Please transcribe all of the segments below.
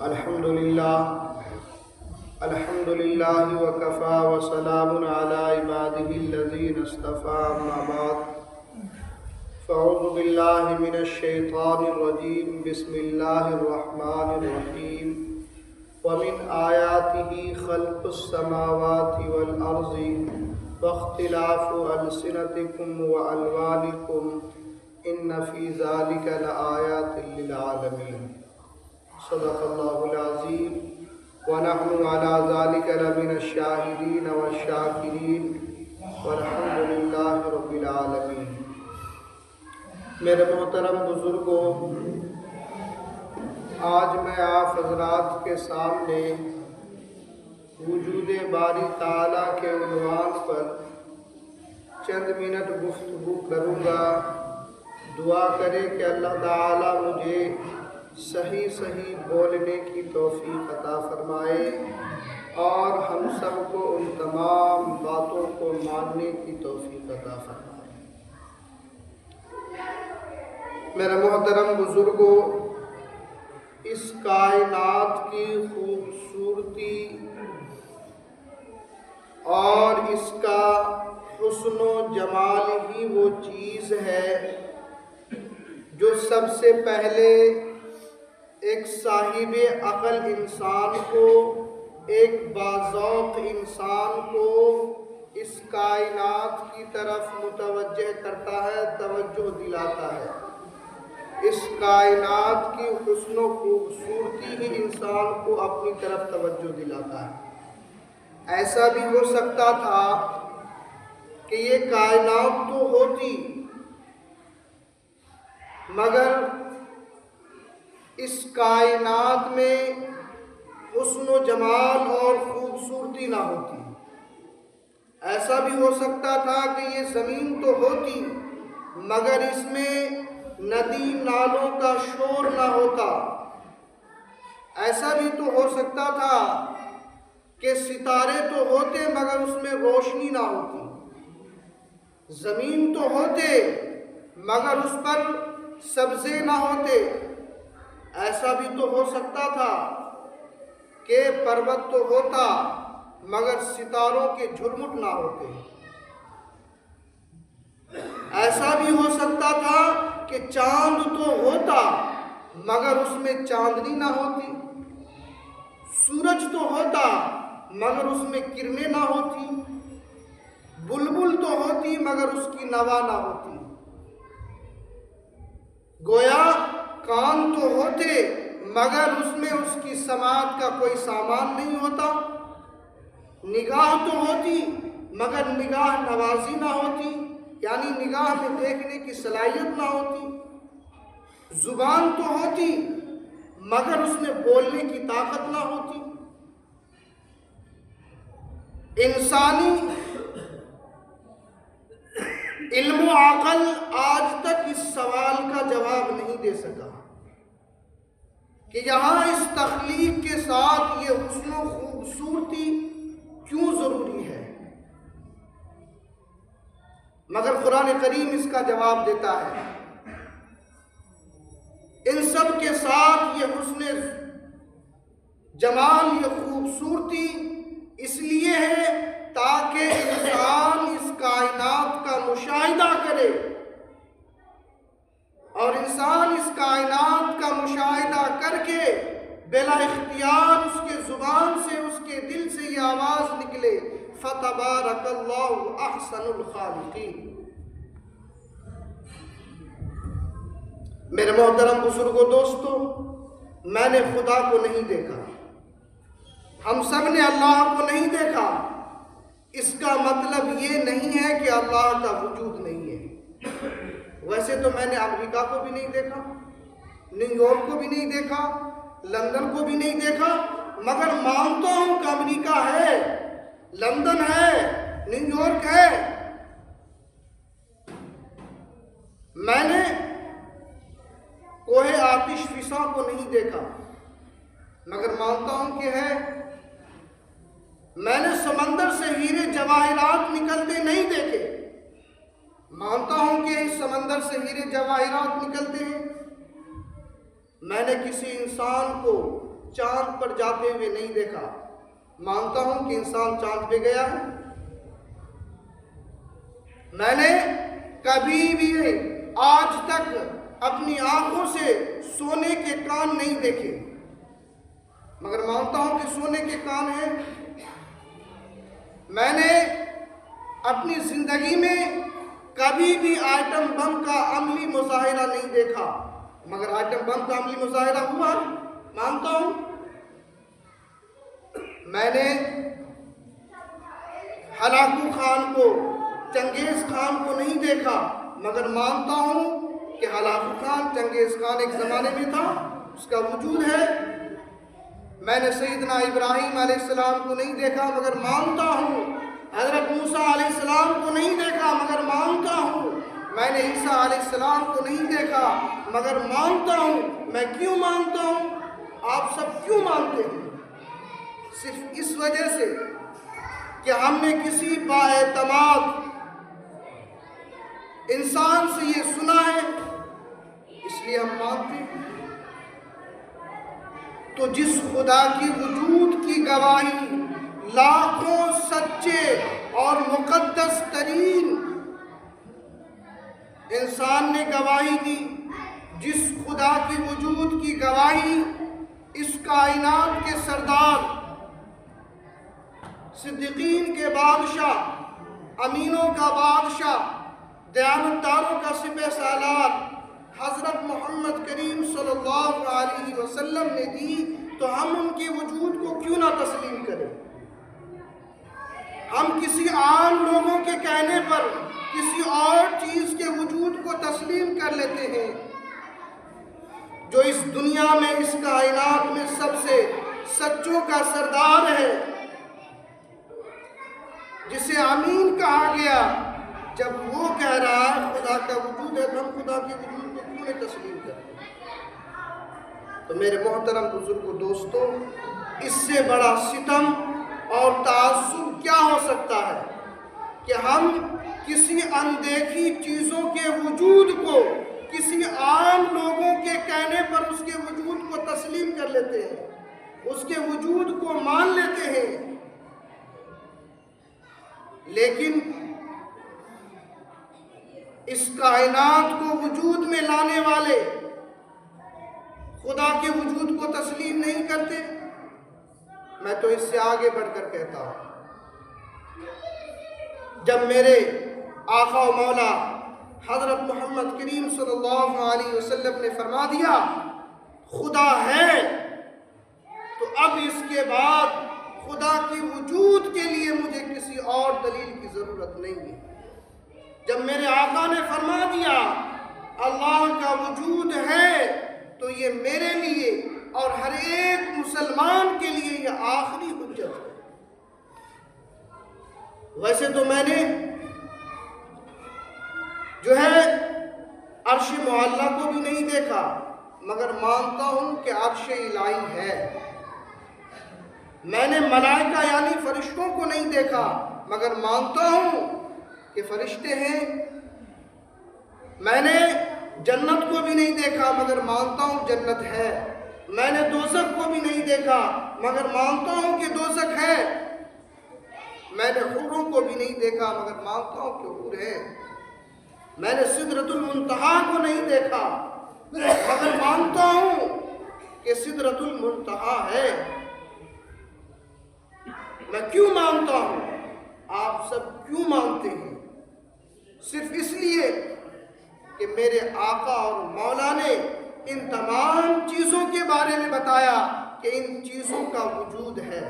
الحمد لله وكفى وسلام على عباده الذين اصطفى أما بعد فأعوذ بالله من الشيطان الرجيم بسم الله الرحمن الرحيم ومن آياته خلق السماوات والأرض واختلاف ألسنتكم وألوانكم إن في ذلك لآيات للعالمين صدق الله العظيم ونحن على ذلك لمن الشاهدين والشاكرين والحمد لله رب العالمين۔ میرے محترم بزرگوں، آج میں آپ حضرات کے سامنے وجود باری تعالیٰ کے عنوان پر چند منٹ گفتگو کروں گا۔ دعا کرے کہ اللہ تعالیٰ مجھے صحیح بولنے کی توفیق عطا فرمائے اور ہم سب کو ان تمام باتوں کو ماننے کی توفیق عطا فرمائے۔ میرے محترم بزرگوں، اس کائنات کی خوبصورتی اور اس کا حسن و جمال ہی وہ چیز ہے جو سب سے پہلے ایک صاحب عقل انسان کو، ایک باذوق انسان کو اس کائنات کی طرف متوجہ کرتا ہے، توجہ دلاتا ہے۔ اس کائنات کی حسن و خوبصورتی ہی انسان کو اپنی طرف توجہ دلاتا ہے۔ ایسا بھی ہو سکتا تھا کہ یہ کائنات تو ہوتی مگر اس کائنات میں حسن و جمال اور خوبصورتی نہ ہوتی۔ ایسا بھی ہو سکتا تھا کہ یہ زمین تو ہوتی مگر اس میں ندی نالوں کا شور نہ ہوتا۔ ایسا بھی تو ہو سکتا تھا کہ ستارے تو ہوتے مگر اس میں روشنی نہ ہوتی۔ زمین تو ہوتے مگر اس پر سبزے نہ ہوتے۔ ایسا بھی تو ہو سکتا تھا کہ پروت تو ہوتا مگر ستاروں کے جھرمٹ نہ ہوتے۔ ایسا بھی ہو سکتا تھا کہ چاند تو ہوتا مگر اس میں چاندنی نہ ہوتی۔ سورج تو ہوتا مگر اس میں کرنیں نہ ہوتی۔ بلبل تو ہوتی مگر اس کی نوا نہ ہوتی۔ گویا کان تو ہوتے مگر اس میں اس کی سماعت کا کوئی سامان نہیں ہوتا۔ نگاہ تو ہوتی مگر نگاہ نوازی نہ ہوتی، یعنی نگاہ میں دیکھنے کی صلاحیت نہ ہوتی۔ زبان تو ہوتی مگر اس میں بولنے کی طاقت نہ ہوتی۔ انسانی علم و عقل آج تک اس سوال کا جواب نہیں دے سکا کہ یہاں اس تخلیق کے ساتھ یہ حسن و خوبصورتی کیوں ضروری ہے، مگر قرآن کریم اس کا جواب دیتا ہے۔ ان سب کے ساتھ یہ حسن جمال، یہ خوبصورتی اس لیے ہے تاکہ انسان اس کائنات کا مشاہدہ کرے، اور انسان اس کائنات کا مشاہدہ کر کے بلا اختیار اس کے زبان سے، اس کے دل سے یہ آواز نکلے، فَتَبَارَكَ اللَّهُ أَحْسَنُ الْخَالِقِينَ۔ میرے محترم بزرگوں، دوستو، میں نے خدا کو نہیں دیکھا، ہم سب نے اللہ کو نہیں دیکھا۔ اس کا مطلب یہ نہیں ہے کہ اللہ کا وجود نہیں ہے۔ ویسے تو میں نے امریکہ کو بھی نہیں دیکھا، نیو یارک کو بھی نہیں دیکھا، لندن کو بھی نہیں دیکھا، مگر مانتا ہوں کہ امریکہ ہے، لندن ہے، نیو یارک ہے۔ میں نے کوہ آتش فشاں کو نہیں دیکھا مگر مانتا ہوں کہ ہے۔ میں نے سمندر سے ہیرے جواہرات نکلتے نہیں دیکھے، مانتا ہوں کہ اس سمندر سے ہیرے جواہرات نکلتے ہیں۔ میں نے کسی انسان کو چاند پر جاتے ہوئے نہیں دیکھا. مانتا ہوں کہ انسان چاند پہ گیا ہے. میں نے کبھی بھی آج تک اپنی آنکھوں سے سونے کے کان نہیں دیکھے، مگر مانتا ہوں کہ سونے کے کان ہیں. میں نے اپنی زندگی میں کبھی بھی آئٹم بم کا عملی مظاہرہ نہیں دیکھا، مگر آئٹم بم کا عملی مظاہرہ ہوا. مانتا ہوں. میں نے ہلاکو خان کو، چنگیز خان کو نہیں دیکھا، مگر مانتا ہوں کہ ہلاکو خان، چنگیز خان ایک زمانے میں تھا، اس کا وجود ہے. میں نے سیدنا ابراہیم علیہ السلام کو نہیں دیکھا، مگر مانتا ہوں. حضرت موسیٰ علیہ السلام کو نہیں دیکھا، مگر مانتا ہوں. میں نے عیسیٰ علیہ السلام کو نہیں دیکھا، مگر مانتا ہوں. میں کیوں مانتا ہوں؟ آپ سب کیوں مانتے ہیں؟ صرف اس وجہ سے کہ ہم نے کسی بااعتماد انسان سے یہ سنا ہے، اس لیے ہم مانتے ہیں. تو جس خدا کی وجود کی گواہی لاکھوں سچے اور مقدس ترین انسان نے گواہی دی، جس خدا کی وجود کی گواہی اس کائنات کے سردار، صدیقین کے بادشاہ، امینوں کا بادشاہ، دیانتداروں کا سپہ سالار حضرت محمد کریم صلی اللہ علیہ وسلم نے دی، تو ہم ان کے وجود کو کیوں نہ تسلیم کریں؟ ہم کسی عام لوگوں کے کہنے پر کسی اور چیز کے وجود کو تسلیم کر لیتے ہیں. جو اس دنیا میں، اس کائنات میں سب سے سچوں کا سردار ہے، جسے امین کہا گیا، جب وہ کہہ رہا ہے خدا کا وجود ہے، تو ہم خدا کے وجود کو کیوں نہیں تسلیم کرتے؟ تو میرے محترم بزرگ و دوستو، اس سے بڑا ستم اور تعصب کیا ہو سکتا ہے کہ ہم کسی اندیکھی چیزوں کے وجود کو کسی عام لوگوں کے کہنے پر اس کے وجود کو تسلیم کر لیتے ہیں، اس کے وجود کو مان لیتے ہیں. لیکن اس کائنات کو وجود میں لانے والے خدا کے وجود کو تسلیم نہیں کرتے. میں تو اس سے آگے بڑھ کر کہتا ہوں، جب میرے آقا و مولا حضرت محمد کریم صلی اللہ علیہ وسلم نے فرما دیا خدا ہے، تو اب اس کے بعد خدا کی وجود کے لیے مجھے کسی اور دلیل کی ضرورت نہیں ہے. جب میرے آقا نے فرما دیا اللہ کا وجود ہے، تو یہ میرے لیے اور ہر ایک مسلمان کے لیے یہ آخری حجت ہے. ویسے تو میں نے جو ہے عرش معلیٰ کو بھی نہیں دیکھا، مگر مانتا ہوں کہ عرش الہی ہے. میں نے ملائکہ یعنی فرشتوں کو نہیں دیکھا، مگر مانتا ہوں کہ فرشتے ہیں. میں نے جنت کو بھی نہیں دیکھا، مگر مانتا ہوں جنت ہے. میں نے دوزخ کو بھی نہیں دیکھا، مگر مانتا ہوں کہ دوزخ ہے. میں نے حوروں کو بھی نہیں دیکھا، مگر مانتا ہوں کہ حور ہے. میں نے سدرۃ المنتہا کو نہیں دیکھا، مگر مانتا ہوں کہ سدرۃ المنتہا ہے. میں کیوں مانتا ہوں؟ آپ سب کیوں مانتے ہیں؟ صرف اس لیے کہ میرے آقا اور مولا نے ان تمام چیزوں کے بارے میں بتایا کہ ان چیزوں کا وجود ہے.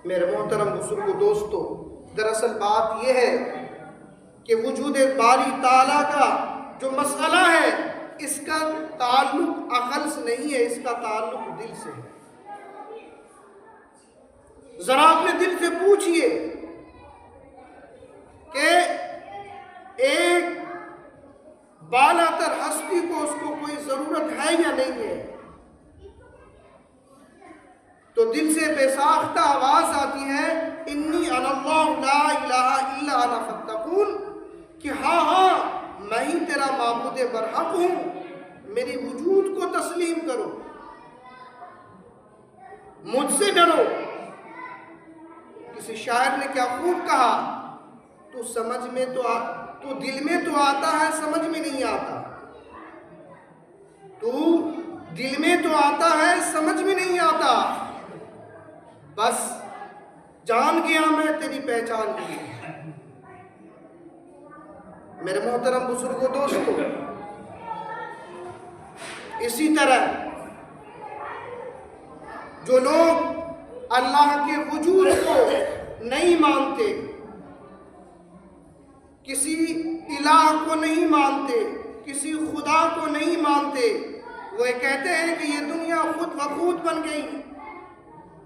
میرے محترم بزرگ و دوستو، دراصل بات یہ ہے کہ وجود باری تعالیٰ کا جو مسئلہ ہے، اس کا تعلق عقل سے نہیں ہے، اس کا تعلق دل سے ہے. ذرا اپنے دل سے پوچھئے کہ ایک بالا تر ہستی کو اس کو کوئی ضرورت ہے یا نہیں ہے؟ تو دل سے بے ساختہ آواز آتی ہے انی انا اللہ لا الہ الا انا فاتقون، کہ ہاں میں ہی تیرا معبود برحق ہوں، میری وجود کو تسلیم کرو. مجھ سے ڈرو. کسی شاعر نے کیا خوب کہا, تو سمجھ میں تو دل میں تو آتا ہے, سمجھ میں نہیں آتا. تو دل میں تو آتا ہے, سمجھ میں نہیں آتا. بس جان گیا میں تیری پہچان کی. میرے محترم بزرگوں, دوستو, اسی طرح جو لوگ اللہ کے وجود کو نہیں مانتے, کسی الہ کو نہیں مانتے, کسی خدا کو نہیں مانتے, وہ یہ کہتے ہیں کہ یہ دنیا خود بخود بن گئی,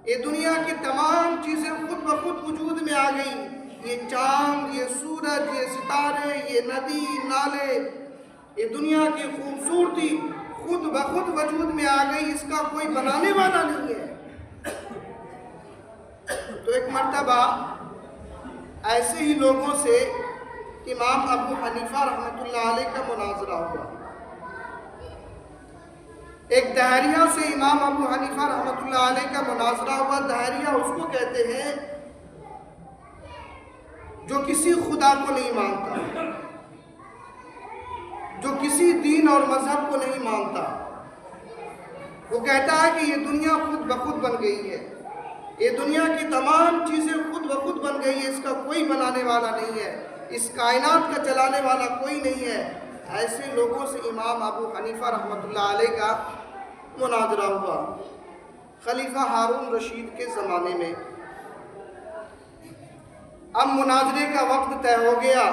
یہ دنیا کی تمام چیزیں خود بخود وجود میں آ گئی. یہ چاند, یہ سورج, یہ ستارے, یہ ندی نالے, یہ دنیا کی خوبصورتی خود بخود وجود میں آ گئی, اس کا کوئی بنانے والا نہیں ہے. تو ایک مرتبہ ایسے ہی لوگوں سے امام ابو حنیفہ رحمۃ اللہ علیہ کا مناظرہ ہوا. ایک دہریہ سے امام ابو حنیفہ رحمۃ اللہ علیہ کا مناظرہ ہوا. دہریہ اس کو کہتے ہیں جو کسی خدا کو نہیں مانتا, جو کسی دین اور مذہب کو نہیں مانتا. وہ کہتا ہے کہ یہ دنیا خود بخود بن گئی ہے, یہ دنیا کی تمام چیزیں خود بخود بن گئی ہے, اس کا کوئی بنانے والا نہیں ہے, اس کائنات کا چلانے والا کوئی نہیں ہے. ایسے لوگوں سے امام ابو حنیفہ رحمۃ اللہ علیہ کا مناظرہ ہوا خلیفہ ہارون رشید کے زمانے میں. اب مناظرے کا وقت طے ہو گیا,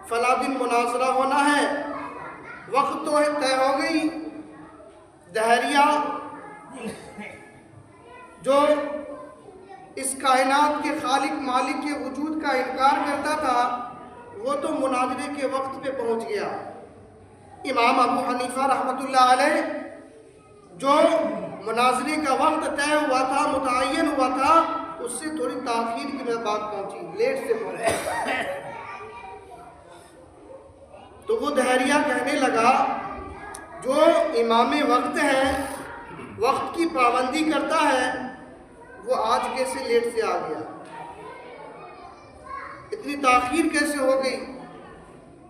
فلاں دن مناظرہ ہونا ہے, وقت تو طے ہو گئی. دہریہ جو اس کائنات کے خالق مالک کے وجود کا انکار کرتا تھا, وہ تو مناظرے کے وقت پہ پہنچ گیا. امام ابو حنیفہ رحمۃ اللہ علیہ جو مناظرے کا وقت طے ہوا تھا, متعین ہوا تھا, اس سے تھوڑی تاخیر کی بات پہنچی, لیٹ سے پہنچی. تو وہ دہریہ کہنے لگا جو امام وقت ہے, وقت کی پابندی کرتا ہے, وہ آج کیسے لیٹ سے آ گیا, اتنی تاخیر کیسے ہو گئی.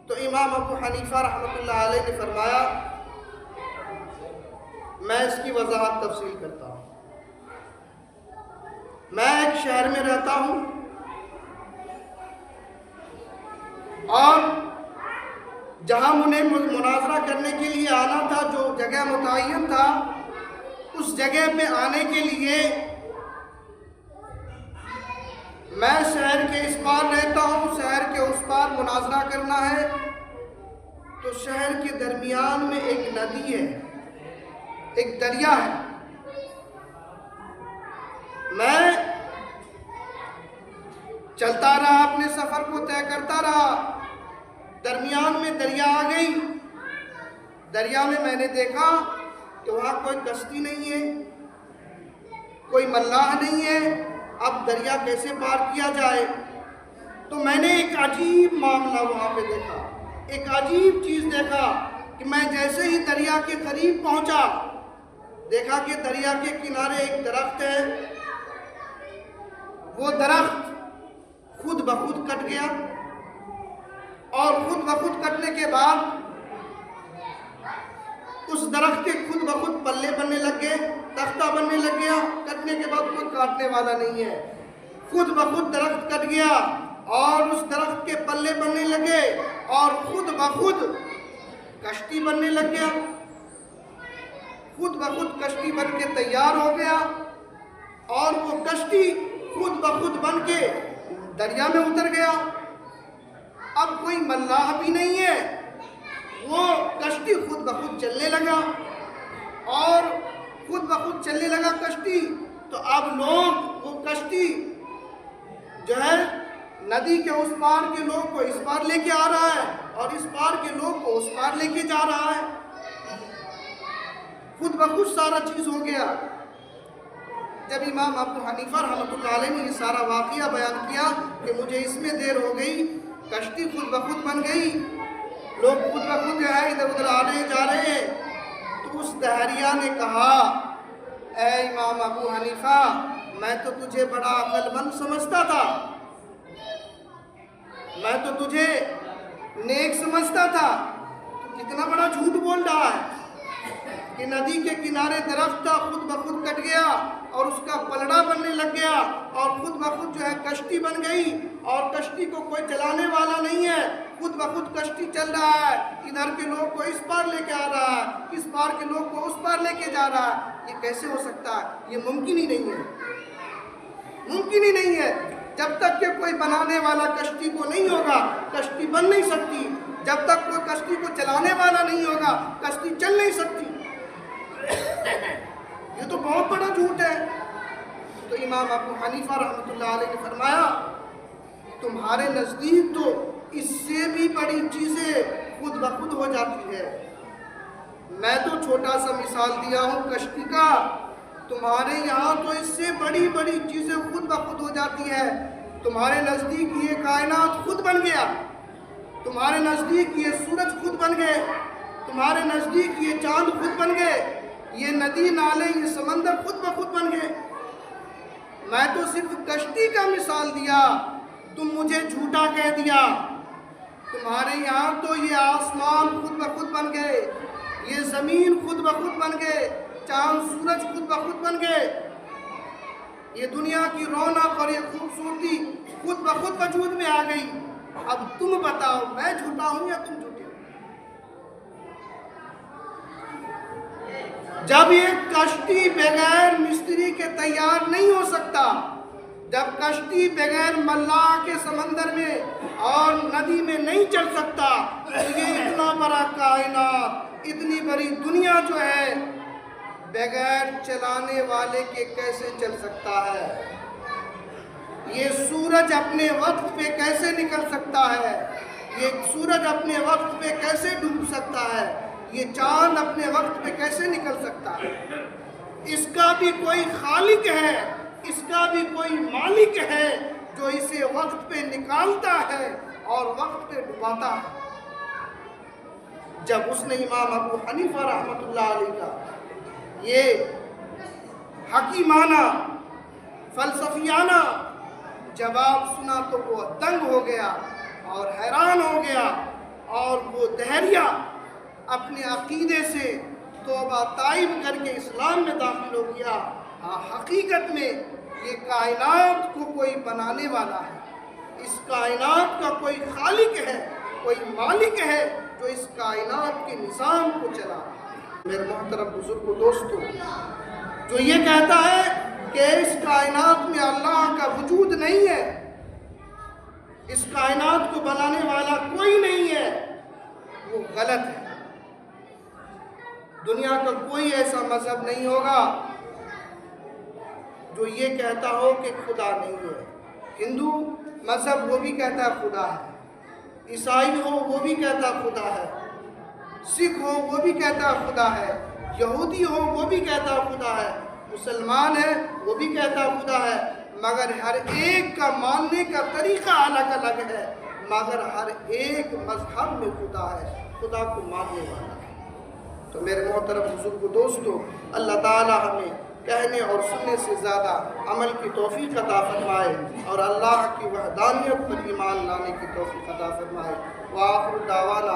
تو امام ابو حنیفہ رحمۃ اللہ علیہ نے فرمایا میں اس کی وضاحت تفصیل کرتا ہوں. میں ایک شہر میں رہتا ہوں اور جہاں انہیں مناظرہ کرنے کے لیے آنا تھا, جو جگہ متعین تھا, اس جگہ پہ آنے کے لیے میں شہر کے اس پار رہتا ہوں, شہر کے اس پار مناظرہ کرنا ہے. تو شہر کے درمیان میں ایک ندی ہے, ایک دریا ہے. میں چلتا رہا, اپنے سفر کو طے کرتا رہا. درمیان میں دریا آ گئی. دریا میں میں نے دیکھا کہ وہاں کوئی کشتی نہیں ہے, کوئی ملاح نہیں ہے. اب دریا کیسے پار کیا جائے؟ تو میں نے ایک عجیب معاملہ وہاں پہ دیکھا, ایک عجیب چیز دیکھا کہ میں جیسے ہی دریا کے قریب پہنچا, دیکھا کہ دریا کے کنارے ایک درخت ہے. وہ درخت خود بخود کٹ گیا, اور خود بخود کٹنے کے بعد اس درخت کے خود بخود پلے بننے لگ گئے, تختہ بننے لگ گیا. کٹنے کے بعد کوئی کاٹنے والا نہیں ہے, خود بخود درخت کٹ گیا اور اس درخت کے پلے بننے لگے, اور خود بخود کشتی بننے لگ گیا. خود بخود کشتی بن کے تیار ہو گیا, اور وہ کشتی خود بخود بن کے دریا میں اتر گیا. اب کوئی ملاح بھی نہیں ہے, وہ کشتی خود بخود چلنے لگا, اور خود بخود چلنے لگا کشتی. تو اب لوگ وہ کشتی جو ہے ندی کے اس پار کے لوگ کو اس پار لے کے آ رہا ہے, اور اس پار کے لوگ کو اس پار لے کے جا رہا ہے. خود بخود سارا چیز ہو گیا. جب امام ابو حنیفہ رحمۃ اللہ علیہ نے یہ سارا واقعہ بیان کیا کہ مجھے اس میں دیر ہو گئی, کشتی خود بخود بن گئی, لوگ خود بخود جو ہے ادھر ادھر آ رہے جا رہے ہیں, تو اس دہریہ نے کہا اے امام ابو حنیفہ میں تو تجھے بڑا عقل مند سمجھتا تھا، میں تو تجھے نیک سمجھتا تھا، تو کتنا بڑا جھوٹ بول رہا ہے کہ ندی کے کنارے درخت تھا، خود بخود کٹ گیا اور اس کا پلڑا بننے لگ گیا اور خود بخود جو ہے کشتی بن گئی اور کشتی کو کوئی چلانے والا نہیں ہے، خود بخود کشتی چل رہا ہے، ادھر کے لوگ کو اس پار لے کے آ رہا ہے، اس پار کے لوگ کو اس پار لے کے جا رہا ہے۔ یہ کیسے ہو سکتا ہے؟ یہ ممکن ہی نہیں ہے، ممکن ہی نہیں ہے۔ جب تک کہ کوئی بنانے والا کشتی کو نہیں ہوگا کشتی بن نہیں سکتی، جب تک کوئی کشتی کو چلانے والا نہیں ہوگا کشتی چل نہیں سکتی۔ یہ تو بہت بڑا جھوٹ ہے۔ تو امام ابو حنیفہ رحمۃ اللہ علیہ نے فرمایا تمہارے نزدیک تو اس سے بھی بڑی چیزیں خود بخود ہو جاتی ہے، میں تو چھوٹا سا مثال دیا ہوں کشتی کا، تمہارے یہاں تو اس سے بڑی بڑی چیزیں خود بخود ہو جاتی ہے۔ تمہارے نزدیک یہ کائنات خود بن گیا، تمہارے نزدیک یہ سورج خود بن گئے، تمہارے نزدیک یہ چاند خود بن گئے، یہ ندی نالے یہ سمندر خود بخود بن گئے۔ میں تو صرف کشتی کا مثال دیا، تم مجھے جھوٹا کہہ دیا۔ تمہارے یہاں تو یہ آسمان خود بخود بن گئے، یہ زمین خود بخود بن گئے، چاند سورج خود بخود بن گئے، یہ دنیا کی رونق اور یہ خوبصورتی خود بخود وجود میں آ گئی۔ اب تم بتاؤ میں جھوٹا ہوں یا تم جھوٹے ہو؟ جب ایک کشتی بغیر مستری کے تیار نہیں ہو سکتا، جب کشتی بغیر ملاح کے سمندر میں اور ندی میں نہیں چل سکتا، تو یہ اتنا بڑا کائنات، اتنی بڑی دنیا جو ہے بغیر چلانے والے کے کیسے چل سکتا ہے؟ یہ سورج اپنے وقت پہ کیسے نکل سکتا ہے؟ یہ سورج اپنے وقت پہ کیسے ڈوب سکتا ہے؟ یہ چاند اپنے وقت پہ کیسے نکل سکتا ہے؟ اس کا بھی کوئی خالق ہے، اس کا بھی کوئی مالک ہے جو اسے وقت پہ نکالتا ہے اور وقت پہ ڈباتا ہے۔ جب اس نے امام ابو حنیفہ رحمۃ اللہ علیہ کا یہ حکیمانہ فلسفیانہ جواب سنا تو وہ دنگ ہو گیا اور حیران ہو گیا، اور وہ دہریہ اپنے عقیدے سے توبہ طائب کر کے اسلام میں داخل ہو گیا۔ حقیقت میں یہ کائنات کو کوئی بنانے والا ہے، اس کائنات کا کوئی خالق ہے، کوئی مالک ہے جو اس کائنات کے نظام کو چلا رہا ہے۔ میرے محترم بزرگوں دوستو، جو یہ کہتا ہے کہ اس کائنات میں اللہ کا وجود نہیں ہے، اس کائنات کو بنانے والا کوئی نہیں ہے، وہ غلط ہے۔ دنیا کا کوئی ایسا مذہب نہیں ہوگا جو یہ کہتا ہو کہ خدا نہیں ہے۔ ہندو مذہب وہ بھی کہتا ہے خدا ہے، عیسائی ہو وہ بھی کہتا خدا ہے، سکھ ہو وہ بھی کہتا خدا ہے، یہودی ہو وہ بھی کہتا خدا ہے، مسلمان ہے وہ بھی کہتا خدا ہے، مگر ہر ایک کا ماننے کا طریقہ الگ الگ ہے، مگر ہر ایک مذہب میں خدا ہے، خدا کو ماننے والا ہے۔ تو میرے محترم بزرگوں دوستو، اللہ تعالی ہمیں کہنے اور سننے سے زیادہ عمل کی توفیق عطا فرمائے اور اللہ کی وحدانیت پر ایمان لانے کی توفیق عطا فرمائے۔ وآخر دعوانا